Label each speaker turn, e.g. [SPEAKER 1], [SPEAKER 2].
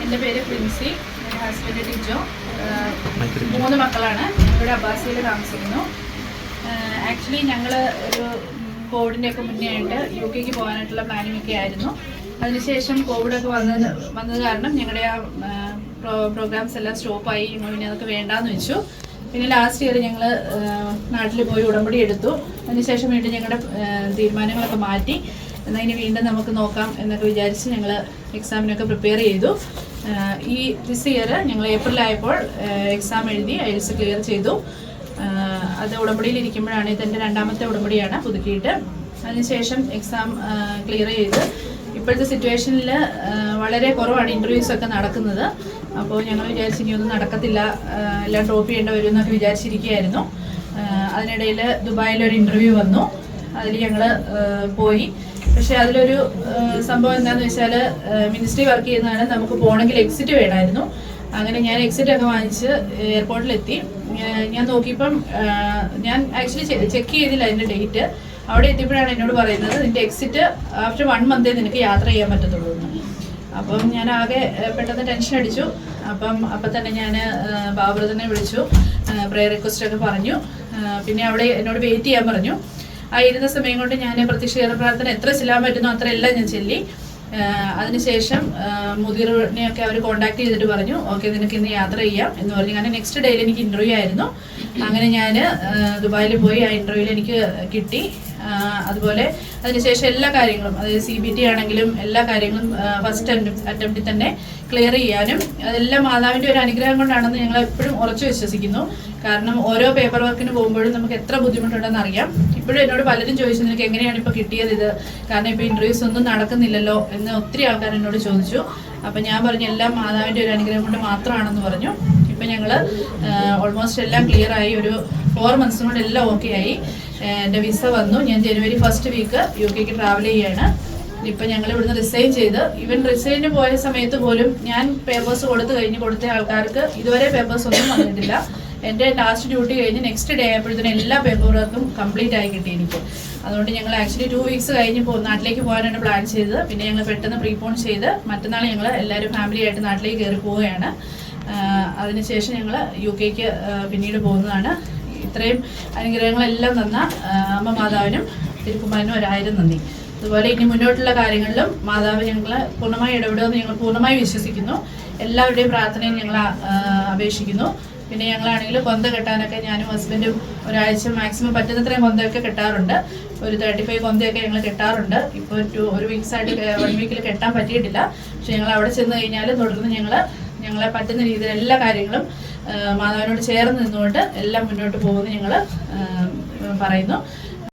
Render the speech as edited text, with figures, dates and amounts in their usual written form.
[SPEAKER 1] എൻ്റെ പേര് പ്രിൻസി, എൻ്റെ ഹസ്ബൻഡ് ടിജോ. 3 മക്കളാണ്. ഞങ്ങളിവിടെ അബ്ബാസിയിൽ താമസിക്കുന്നു. ആക്ച്വലി ഞങ്ങൾ ഒരു കോവിഡിൻ്റെ ഒക്കെ മുന്നേ ആയിട്ട് UK പോകാനായിട്ടുള്ള പ്ലാനിങ് ഒക്കെ ആയിരുന്നു. അതിനുശേഷം കോവിഡൊക്കെ വന്നത് കാരണം ഞങ്ങളുടെ ആ പ്രോഗ്രാംസ് എല്ലാം സ്റ്റോപ്പായി. പിന്നെ അതൊക്കെ വേണ്ടാന്ന് വെച്ചു. പിന്നെ ലാസ്റ്റ് ഇയർ ഞങ്ങൾ നാട്ടിൽ പോയി ഉടമ്പടി എടുത്തു. അതിനുശേഷം വീണ്ടും ഞങ്ങളുടെ തീരുമാനങ്ങളൊക്കെ മാറ്റി. എന്നാൽ ഇനി വീണ്ടും നമുക്ക് നോക്കാം എന്നൊക്കെ വിചാരിച്ച് ഞങ്ങൾ എക്സാമിനൊക്കെ പ്രിപ്പയർ ചെയ്തു. ദിസ് ഇയർ ഞങ്ങൾ ഏപ്രിലായപ്പോൾ എക്സാം എഴുതി IELTS ക്ലിയർ ചെയ്തു. അത് ഉടമ്പടിയിൽ ഇരിക്കുമ്പോഴാണ്. ഇതെൻ്റെ 2ാമത്തെ ഉടമ്പടിയാണ് പുതുക്കിയിട്ട്. അതിനുശേഷം എക്സാം ക്ലിയർ ചെയ്ത് ഇപ്പോഴത്തെ സിറ്റുവേഷനിൽ വളരെ കുറവാണ് ഇൻ്റർവ്യൂസ് ഒക്കെ നടക്കുന്നത്. അപ്പോൾ ഞങ്ങൾ വിചാരിച്ച് ഇനിയൊന്നും നടക്കത്തില്ല, എല്ലാം ഡ്രോപ്പ് ചെയ്യേണ്ടി വരും എന്നൊക്കെ വിചാരിച്ചിരിക്കുകയായിരുന്നു. അതിനിടയിൽ ദുബായിലൊരു ഇൻ്റർവ്യൂ വന്നു. അതിൽ ഞങ്ങൾ പോയി. പക്ഷേ അതിലൊരു സംഭവം എന്താണെന്ന് വെച്ചാൽ മിനിസ്ട്രി വർക്ക് ചെയ്യുന്നതാണ്. നമുക്ക് പോകണമെങ്കിൽ എക്സിറ്റ് വേണമായിരുന്നു. അങ്ങനെ ഞാൻ എക്സിറ്റ് ഒക്കെ വാങ്ങിച്ച് എയർപോർട്ടിലെത്തി. ഞാൻ നോക്കിയപ്പം ഞാൻ ആക്ച്വലി ചെക്ക് ചെയ്തില്ല അതിൻ്റെ ഡേറ്റ്. അവിടെ എത്തിയപ്പോഴാണ് എന്നോട് പറയുന്നത് നിൻ്റെ എക്സിറ്റ് ആഫ്റ്റർ 1 മന്തേ നിനക്ക് യാത്ര ചെയ്യാൻ പറ്റത്തുള്ളൂ എന്ന്. അപ്പം ഞാൻ ആകെ പെട്ടെന്ന് ടെൻഷൻ അടിച്ചു. അപ്പം തന്നെ ഞാൻ ബാബുബ്രദറിനെ വിളിച്ചു, പ്രയർ റിക്വസ്റ്റൊക്കെ പറഞ്ഞു. പിന്നെ അവിടെ എന്നോട് വെയിറ്റ് ചെയ്യാൻ പറഞ്ഞു. ആ ഇരുന്ന സമയം കൊണ്ട് ഞാൻ പ്രത്യക്ഷീകരണ പ്രാർത്ഥന എത്ര ചെല്ലാൻ പറ്റുന്നോ അത്ര എല്ലാം ഞാൻ ചെല്ലി. അതിനുശേഷം മുദീറിനെയൊക്കെ അവർ കോൺടാക്ട് ചെയ്തിട്ട് പറഞ്ഞു ഓക്കെ നിനക്ക് ഇന്ന് യാത്ര ചെയ്യാം എന്ന് പറഞ്ഞു. കാരണം നെക്സ്റ്റ് ഡേയിൽ എനിക്ക് ഇൻ്റർവ്യൂ ആയിരുന്നു. അങ്ങനെ ഞാൻ ദുബായിൽ പോയി. ആ ഇൻ്റർവ്യൂവിൽ എനിക്ക് കിട്ടി. അതുപോലെ അതിനുശേഷം എല്ലാ കാര്യങ്ങളും, അതായത് CBT ആണെങ്കിലും എല്ലാ കാര്യങ്ങളും ഫസ്റ്റ് അറ്റംപ്റ്റിൽ തന്നെ ക്ലിയർ ചെയ്യാനും അതെല്ലാം മാതാവിൻ്റെ ഒരു അനുഗ്രഹം കൊണ്ടാണെന്ന് ഞങ്ങൾ എപ്പോഴും ഉറച്ചു വിശ്വസിക്കുന്നു. കാരണം ഓരോ പേപ്പർ വർക്കിന് പോകുമ്പോഴും നമുക്ക് എത്ര ബുദ്ധിമുട്ടുണ്ടെന്ന് അറിയാം. ഇപ്പോഴും എന്നോട് പലരും ചോദിച്ചു നിനക്ക് എങ്ങനെയാണ് ഇപ്പോൾ കിട്ടിയത് ഇത്, കാരണം ഇപ്പോൾ ഇൻ്റർവ്യൂസ് ഒന്നും നടക്കുന്നില്ലല്ലോ എന്ന് ഒത്തിരി ആൾക്കാർ എന്നോട് ചോദിച്ചു. അപ്പം ഞാൻ പറഞ്ഞു എല്ലാം മാതാവിൻ്റെ ഒരു അനുഗ്രഹം കൊണ്ട് മാത്രമാണെന്ന് പറഞ്ഞു. ഇപ്പം ഞങ്ങൾ ഓൾമോസ്റ്റ് എല്ലാം ക്ലിയറായി. ഒരു 4 months കൊണ്ട് എല്ലാം ഓക്കെ ആയി. എൻ്റെ വിസ വന്നു. ഞാൻ ജനുവരി 1st വീക്ക് UK ട്രാവൽ ചെയ്യാണ്. ഇപ്പം ഞങ്ങൾ ഇവിടുന്ന് റിസൈൻ ചെയ്ത്, ഈവൻ റിസൈന് പോയ സമയത്ത് പോലും ഞാൻ പേപ്പേഴ്സ് കൊടുത്ത ആൾക്കാർക്ക് ഇതുവരെ പേപ്പേഴ്സ് ഒന്നും വന്നിട്ടില്ല. എൻ്റെ ലാസ്റ്റ് ഡ്യൂട്ടി കഴിഞ്ഞ് നെക്സ്റ്റ് ഡേ ആയപ്പോഴത്തേനും എല്ലാ പേപ്പർ വർക്കും കംപ്ലീറ്റ് ആയി കിട്ടി എനിക്ക്. അതുകൊണ്ട് ഞങ്ങൾ ആക്ച്വലി 2 weeks കഴിഞ്ഞ് നാട്ടിലേക്ക് പോകാനാണ് പ്ലാൻ ചെയ്തത്. പിന്നെ ഞങ്ങൾ പെട്ടെന്ന് പ്രീപോൺ ചെയ്ത് മറ്റന്നാൾ ഞങ്ങൾ എല്ലാവരും ഫാമിലി ആയിട്ട് നാട്ടിലേക്ക് കയറി പോവുകയാണ്. അതിനുശേഷം ഞങ്ങൾ UK പിന്നീട് പോകുന്നതാണ്. ഇത്രയും അനുഗ്രഹങ്ങളെല്ലാം തന്ന അമ്മ മാതാവിനും തിരുക്കുമാരനും 1000 നന്ദി. അതുപോലെ ഇനി മുന്നോട്ടുള്ള കാര്യങ്ങളിലും മാതാവ് ഞങ്ങൾ പൂർണ്ണമായി ഇടപെടുമെന്ന് ഞങ്ങൾ പൂർണ്ണമായി വിശ്വസിക്കുന്നു. എല്ലാവരുടെയും പ്രാർത്ഥനയും ഞങ്ങൾ അപേക്ഷിക്കുന്നു. പിന്നെ ഞങ്ങളാണെങ്കിൽ കൊന്ത കെട്ടാനൊക്കെ ഞാനും ഹസ്ബൻഡും ഒരാഴ്ച മാക്സിമം പറ്റുന്നത്രയും കൊന്തയൊക്കെ കെട്ടാറുണ്ട്. ഒരു 35 കൊന്തയൊക്കെ ഞങ്ങൾ കെട്ടാറുണ്ട്. ഇപ്പോൾ ഒരു വീക്സായിട്ട് 1 വീക്കിൽ കെട്ടാൻ പറ്റിയിട്ടില്ല. പക്ഷെ ഞങ്ങൾ അവിടെ ചെന്ന് കഴിഞ്ഞാൽ തുടർന്ന് ഞങ്ങളെ പറ്റുന്ന രീതിയിൽ എല്ലാ കാര്യങ്ങളും മാതാവിനോട് ചേർന്ന് നിന്നുകൊണ്ട് എല്ലാം മുന്നോട്ട് പോകുമെന്ന് ഞങ്ങൾ പറയുന്നു.